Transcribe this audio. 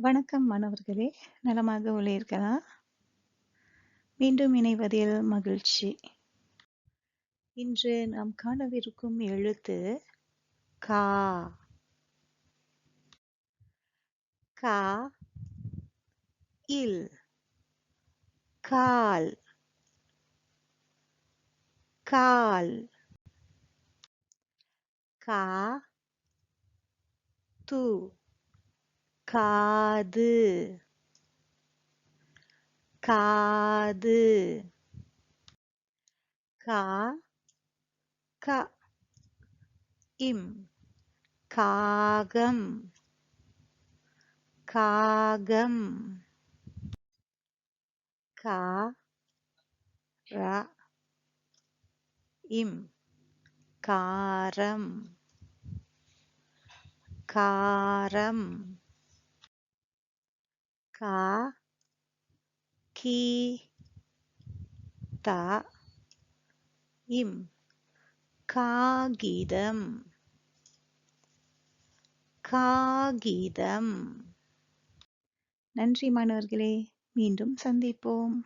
வணக்கம் மாணவர்களே, நலமாக உள்ளீர்களா? மீண்டும் இணைவதில் மகிழ்ச்சி. இன்று நாம் காணவிருக்கும் எழுத்து கா. கா இல் கால். கால். கா து காது. காது. கா க இம் காகம். காகம். கா ர இம் காரம். காரம். கா கி த இம் காகிதம். காகிதம். நன்றி மாணவர்களே, மீண்டும் சந்திப்போம்.